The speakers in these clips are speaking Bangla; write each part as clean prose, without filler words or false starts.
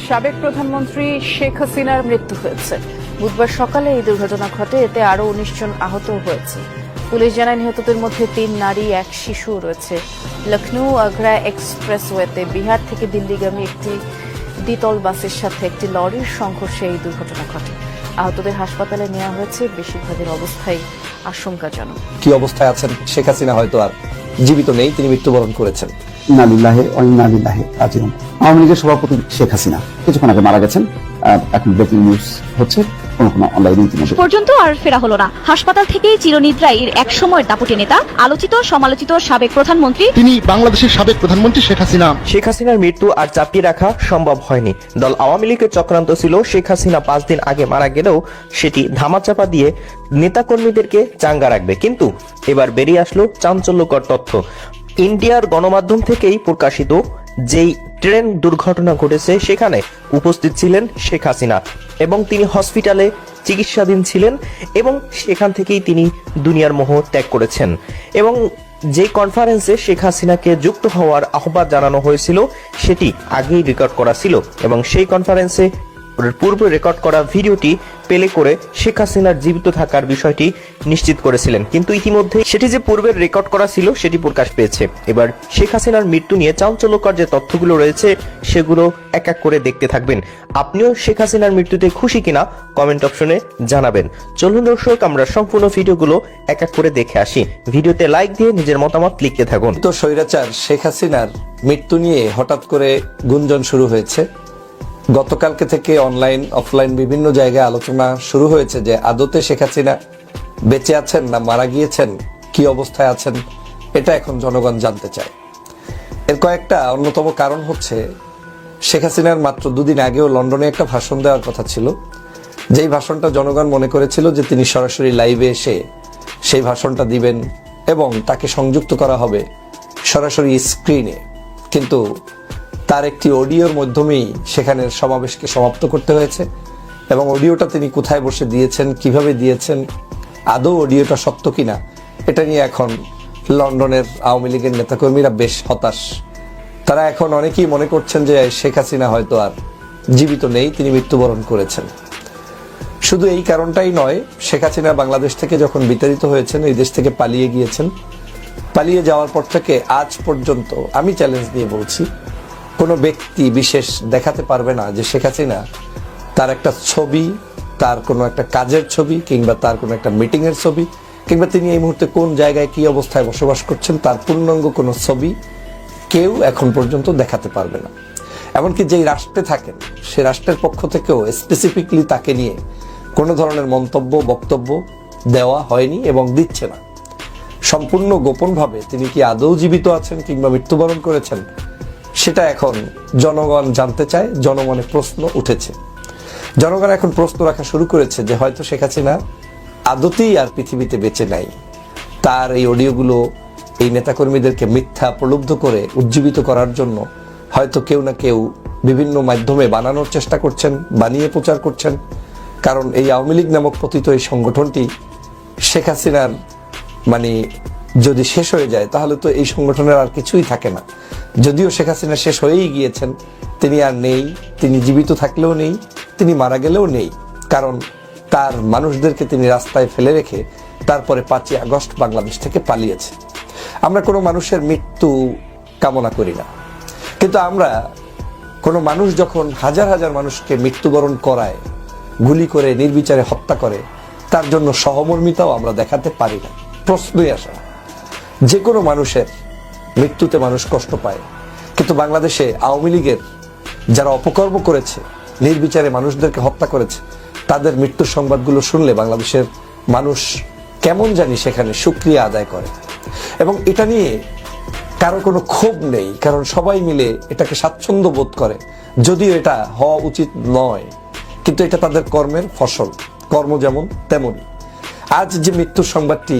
সাবেক প্রধানমন্ত্রী শেখ হাসিনার মৃত্যু হয়েছে। বুধবার সকালে এই দুর্ঘটনা ঘটে, এতে আরও ১৯ জন আহত হয়েছে। পুলিশ জানায় নিহতদের মধ্যে ৩ নারী, ১ শিশু রয়েছে। লখনৌ আগ্রা এক্সপ্রেসওয়েতে বিহার থেকে দিল্লিগামী একটি দ্বিতল বাসের সাথে একটি লরির সংঘর্ষে এই দুর্ঘটনা ঘটে। আহতদের হাসপাতালে নেওয়া হয়েছে, বেশিরভাগের অবস্থাই আশঙ্কাজনক। কি অবস্থায় আছেন শেখ হাসিনা হয়তো আর জীবিত নেই, তিনি মৃত্যুবরণ করেছেন। আওয়ামী লীগের সভাপতি শেখ হাসিনা কিছুক্ষণ আগে মারা গেছেন। এখন ব্রেকিং নিউজ হচ্ছে কোন অনলাইনে পর্যন্ত আর ফেরা হলো না। হাসপাতাল থেকেই চিরনিদ্রায় এক সময়ের দাপুটে নেতা, আলোচিত সমালোচিত সাবেক প্রধানমন্ত্রী, তিনি বাংলাদেশের সাবেক প্রধানমন্ত্রী শেখ হাসিনার মৃত্যু আর চাপিয়ে রাখা সম্ভব হয়নি। দল আওয়ামী লীগের চক্রান্ত ছিল শেখ হাসিনা 5 দিন আগে মারা গেলেও সেটি ধামাচাপা দিয়ে নেতাকর্মীদেরকে চাঙ্গা রাখবে। কিন্তু এবার বেরিয়ে আসলো চাঞ্চল্যকর তথ্য। ইন্ডিয়ার গণমাধ্যম থেকেই প্রকাশিত যেই ট্রেন দুর্ঘটনা ঘটেছে সেখানে উপস্থিত ছিলেন শেখ হাসিনা এবং তিনি হসপিটালে চিকিৎসাধীন ছিলেন এবং সেখান থেকেই তিনি দুনিয়ার মোহ ত্যাগ করেছেন। এবং যে কনফারেন্সে শেখ হাসিনাকে যুক্ত হওয়ার আহ্বান জানানো হয়েছিল সেটি আগেই রেকর্ড করা ছিল এবং সেই কনফারেন্সে পূর্বে রেকর্ড করা ভিডিওটি প্লে করে শেখ হাসিনার জীবিত থাকার বিষয়টি নিশ্চিত করেছিলেন। কিন্তু ইতিমধ্যে সেটি যে পূর্বের রেকর্ড করা ছিল সেটি প্রকাশ পেয়েছে। এবার শেখ হাসিনার মৃত্যু নিয়ে চাঞ্চল্যকর যে তথ্যগুলো রয়েছে সেগুলো এক এক করে দেখতে থাকবেন। আপনিও শেখ হাসিনার মৃত্যুতে খুশি কিনা কমেন্ট অপশনে জানাবেন। চলুন দর্শক, আমরা সম্পূর্ণ ভিডিওগুলো এক এক করে দেখে আসি। ভিডিওতে লাইক দিয়ে নিজের মতামত লিখতে থাকুন। তো স্বৈরাচার শেখ হাসিনার মৃত্যু নিয়ে হঠাৎ করে গুঞ্জন শুরু হয়েছে। গতকালকে থেকে অনলাইন অফলাইন বিভিন্ন জায়গায় আলোচনা শুরু হয়েছে যে আদতে শেখ হাসিনা বেঁচে আছেন না মারা গিয়েছেন, কি অবস্থায় আছেন, এটা এখন জনগণ জানতে চায়। এর কয়েকটা অন্যতম কারণ হচ্ছে, শেখ হাসিনার মাত্র 2 দিন আগেও লন্ডনে একটা ভাষণ দেওয়ার কথা ছিল, যেই ভাষণটা জনগণ মনে করেছিল যে তিনি সরাসরি লাইভে এসে সেই ভাষণটা দিবেন এবং তাকে সংযুক্ত করা হবে সরাসরি স্ক্রিনে। কিন্তু তার একটি অডিওর মাধ্যমেই সেখানের সমাবেশকে সমাপ্ত করতে হয়েছে এবং অডিওটা তিনি কোথায় বসে দিয়েছেন, কিভাবে দিয়েছেন, আদৌ অডিওটা সত্য কিনা, এটা নিয়ে এখন লন্ডনের আওয়ামী লীগের নেতাকর্মীরা বেশ হতাশ। তারা এখন অনেকেই মনে করছেন যে শেখ হাসিনা হয়তো আর জীবিত নেই, তিনি মৃত্যুবরণ করেছেন। শুধু এই কারণটাই নয়, শেখ হাসিনা বাংলাদেশ থেকে যখন বিতাড়িত হয়েছেন, এই দেশ থেকে পালিয়ে গিয়েছেন, পালিয়ে যাওয়ার পর থেকে আজ পর্যন্ত আমি চ্যালেঞ্জ দিয়ে বলছি, কোনো ব্যক্তি বিশেষ দেখাতে পারবে না যে শেখ হাসিনা তার একটা ছবি, তার কোনো একটা কাজের ছবি কিংবা তার কোনো একটা মিটিংয়ের ছবি কিংবা তিনি এই মুহূর্তে কোন জায়গায় কি অবস্থায় বসবাস করছেন তার পূর্ণাঙ্গ কোনো ছবি কেউ এখন পর্যন্ত দেখাতে পারবে না। এমনকি যেই রাষ্ট্রে থাকেন সে রাষ্ট্রের পক্ষ থেকেও স্পেসিফিকলি তাকে নিয়ে কোনো ধরনের মন্তব্য বক্তব্য দেওয়া হয়নি এবং দিচ্ছে না। সম্পূর্ণ গোপনভাবে তিনি কি আদৌ জীবিত আছেন কিংবা মৃত্যুবরণ করেছেন সেটা এখন জনগণ জানতে চায়। জনমনে প্রশ্ন উঠেছে, জনগণ এখন প্রশ্ন রাখা শুরু করেছে যে হয়তো শেখ হাসিনা আদতেই আর পৃথিবীতে বেঁচে নাই। তার এই অডিওগুলো এই নেতাকর্মীদেরকে মিথ্যা প্রলুব্ধ করে উজ্জীবিত করার জন্য হয়তো কেউ না কেউ বিভিন্ন মাধ্যমে বানানোর চেষ্টা করছেন, বানিয়ে প্রচার করছেন। কারণ এই আওয়ামী লীগ নামক পতিত এই সংগঠনটি শেখ হাসিনার যদি শেষ হয়ে যায় তাহলে তো এই সংগঠনের আর কিছুই থাকে না। যদিও শেখ হাসিনা শেষ হয়েই গিয়েছেন, তিনি আর নেই, তিনি জীবিত থাকলেও নেই, তিনি মারা গেলেও নেই। কারণ তার মানুষদেরকে তিনি রাস্তায় ফেলে রেখে তারপরে 5ই আগস্ট বাংলাদেশ থেকে পালিয়েছে। আমরা কোনো মানুষের মৃত্যু কামনা করি না, কিন্তু আমরা কোনো মানুষ যখন হাজার হাজার মানুষকে মৃত্যুবরণ করায়, গুলি করে নির্বিচারে হত্যা করে, তার জন্য সহমর্মিতাও আমরা দেখাতে পারি না। প্রশ্নই আসে না। যে কোনো মানুষের মৃত্যুতে মানুষ কষ্ট পায়, কিন্তু বাংলাদেশে আওয়ামী লীগের যারা অপকর্ম করেছে, নির্বিচারে মানুষদেরকে হত্যা করেছে, তাদের মৃত্যুর সংবাদগুলো শুনলে বাংলাদেশের মানুষ কেমন জানি সেখানে শুকরিয়া আদায় করে এবং এটা নিয়ে কারো কোনো ক্ষোভ নেই, কারণ সবাই মিলে এটাকে স্বাচ্ছন্দ্য বোধ করে। যদিও এটা হওয়া উচিত নয়, কিন্তু এটা তাদের কর্মের ফসল, কর্ম যেমন তেমনই। আজ যে মৃত্যুর সংবাদটি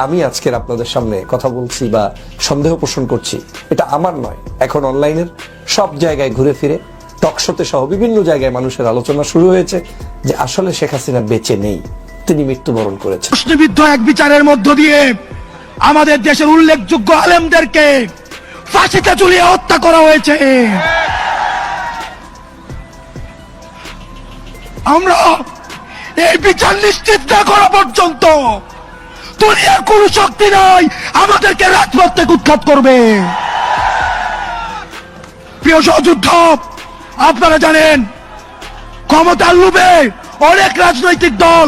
আমি আজকের আপনাদের সামনে কথা বলছি বা সন্দেহ পোষণ করছি, এটা আমার নয়। এখন অনলাইনের সব জায়গায় ঘুরে ফিরে টকশোতে সহ বিভিন্ন জায়গায় মানুষের আলোচনা শুরু হয়েছে যে আসলে শেখ হাসিনা বেঁচে নেই, তিনি মৃত্যুবরণ করেছেন। প্রশ্নবিদ্ধ এক বিচারের মধ্য দিয়ে আমাদের দেশের উল্লেখযোগ্য আলেমদেরকে ফাঁসিতে ঝুলিয়ে হত্যা করা হয়েছে। আমরা এই বিচার নিশ্চিত না করা পর্যন্ত দুনিয়ার কোন শক্তি নাই আমাদেরকে রাজপথ থেকে উৎখাত করবে। প্রিয় সহযোদ্ধ, আপনারা জানেন ক্ষমতার লোভে অনেক রাজনৈতিক দল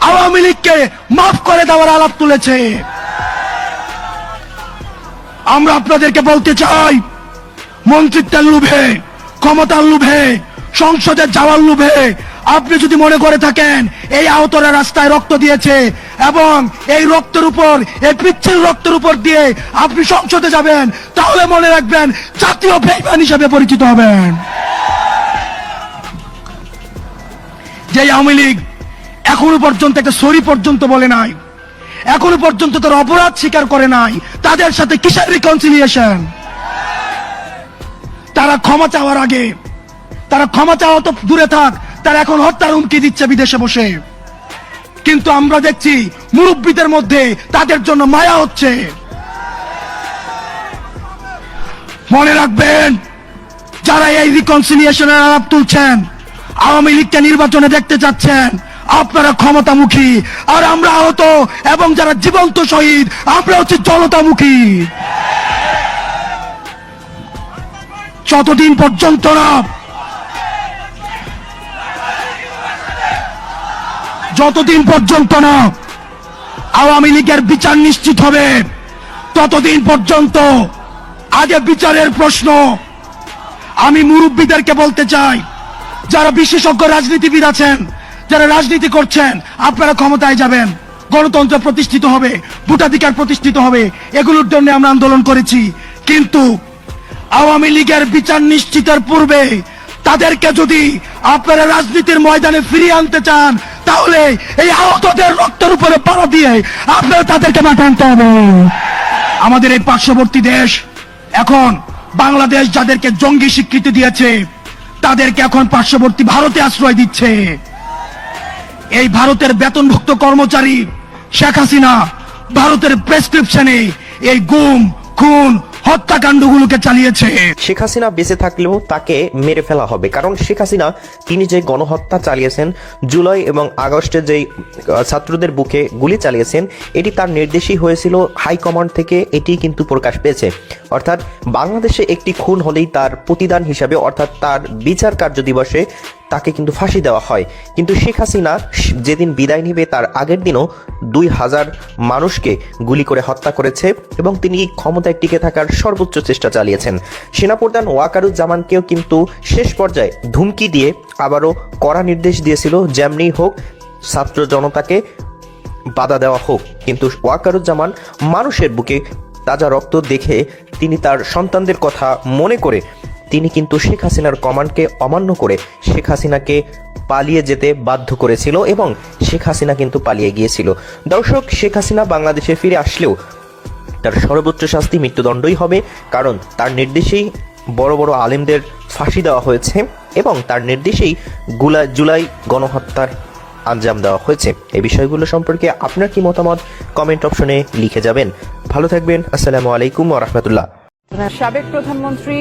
আওয়ামী লীগকে মাফ করে দেওয়ার আলাপ তুলেছে। আমরা আপনাদেরকে বলতে চাই, মন্ত্রিত্বের লোভে, ক্ষমতার লোভে, সংসদে যাওয়ার লোভে আপনি যদি মনে করে থাকেন এই আহতরা রাস্তায় রক্ত দিয়েছে এবং এই রক্তের উপর, এই পিচ্ছিল রক্তের উপর দিয়ে আপনি সংসদে যাবেন, তাহলে মনে রাখবেন জাতীয় বেঈমান হিসেবে পরিচিত হবেন। যে আওয়ামী লীগ এখনো পর্যন্ত একটা সরি পর্যন্ত বলে নাই, এখনো পর্যন্ত তার অপরাধ স্বীকার করে নাই, তাদের সাথে কিসের রিকনসিলিয়েশন? তারা ক্ষমা চাওয়ার আগে, তারা ক্ষমা চাওয়া তো দূরে থাক, তারা এখন হত্যার হুমকি দিচ্ছে বিদেশে বসে। কিন্তু আমরা দেখছি মুরব্বীদের মধ্যে তাদের জন্য মায়া হচ্ছে। মনে রাখবেন, যারা এই রিকনসিলিয়েশনের আলাপ তুলছেন, আওয়ামী লীগকে নির্বাচনে দেখতে চাচ্ছেন, আপনারা ক্ষমতামুখী, আর আমরা আহত এবং যারা জীবন্ত শহীদ আমরা হচ্ছে জনতামুখী। যতদিন পর্যন্ত না আওয়ামী লীগের বিচার নিশ্চিত হবে, ততদিন পর্যন্ত আগে বিচারের প্রশ্ন। আমি মুরব্বীদেরকে বলতে চাই, যারা বিশেষজ্ঞ রাজনীতিবিদ আছেন, যারা রাজনীতি করছেন, আপনারা ক্ষমতায় যাবেন, গণতন্ত্র প্রতিষ্ঠিত হবে, ভোটাধিকার প্রতিষ্ঠিত হবে, এগুলোর জন্য আমরা আন্দোলন করেছি। কিন্তু আওয়ামী লীগের বিচার নিশ্চিতের পূর্বে তাদেরকে যদি আপনারা রাজনীতির ময়দানে ফিরিয়ে আনতে চান, তাহলে এই আহতদের রক্তের উপরে পাড়া দিয়ে আপনারা তাদেরকে মাঠে আনতে হবে। আমাদের এই পার্শ্ববর্তী দেশ এখন বাংলাদেশ যাদেরকে জঙ্গি স্বীকৃতি দিয়েছে, তাদেরকে এখন পার্শ্ববর্তী ভারতে আশ্রয় দিচ্ছে। এই ভারতের বেতনভুক্ত কর্মচারী শেখ হাসিনা ভারতের প্রেসক্রিপশনে এই গুম, খুন, হত্যাকাণ্ডগুলোকে চালিয়েছে। শেখ হাসিনা বেঁচে থাকলেও তাকে মেরে ফেলা হবে, কারণ শেখ হাসিনা তিনি যে গণহত্যা চালিয়েছেন, জুলাই এবং আগস্টে যেই ছাত্রদের বুকে গুলি চালিয়েছেন, এটি তার নির্দেশই হয়েছিল হাইকমান্ড থেকে, এটি কিন্তু প্রকাশ পেয়েছে। অর্থাৎ বাংলাদেশে একটি খুন হলেই তার প্রতিদান হিসাবে, অর্থাৎ তার বিচার কার্য দিবসে তাকে কিন্তু ফাঁসি দেওয়া হয়। কিন্তু শেখ হাসিনা যেদিন বিদায় নিবে তার আগের দিনও 2000 মানুষকে গুলি করে হত্যা করেছে এবং তিনি ক্ষমতায় টিকে থাকার সর্বোচ্চ চেষ্টা চালিয়েছেন। সেনাপ্রধান ওয়াকারুজ্জামানকেও কিন্তু শেষ পর্যায়ে ধুমকি দিয়ে আবারও কড়া নির্দেশ দিয়েছিল, যেমনি হোক ছাত্র জনতাকে বাধা দেওয়া হোক। কিন্তু ওয়াকারুজ্জামান মানুষের বুকে তাজা রক্ত দেখে তিনি তার সন্তানদের কথা মনে করে তিনি কিন্তু শেখ হাসিনার কমান্ডকে অমান্য করে শেখ হাসিনাকে পালিয়ে যেতে বাধ্য করেছিল এবং শেখ হাসিনা কিন্তু পালিয়ে গিয়েছিল। দর্শক, শেখ হাসিনা বাংলাদেশে ফিরে আসলেও তার সর্বোচ্চ শাস্তি মৃত্যুদণ্ডই হবে, কারণ তার নির্দেশেই বড় বড় আলেমদের ফাঁসি দেওয়া হয়েছে এবং তার নির্দেশেই জুলাই গণহত্যার আঞ্জাম দেওয়া হয়েছে। এই বিষয়গুলো সম্পর্কে আপনার কি মতামত কমেন্ট অপশনে লিখে যাবেন। ভালো থাকবেন। আসসালামু আলাইকুম ওয়া রাহমাতুল্লাহ। সাবেক প্রধানমন্ত্রী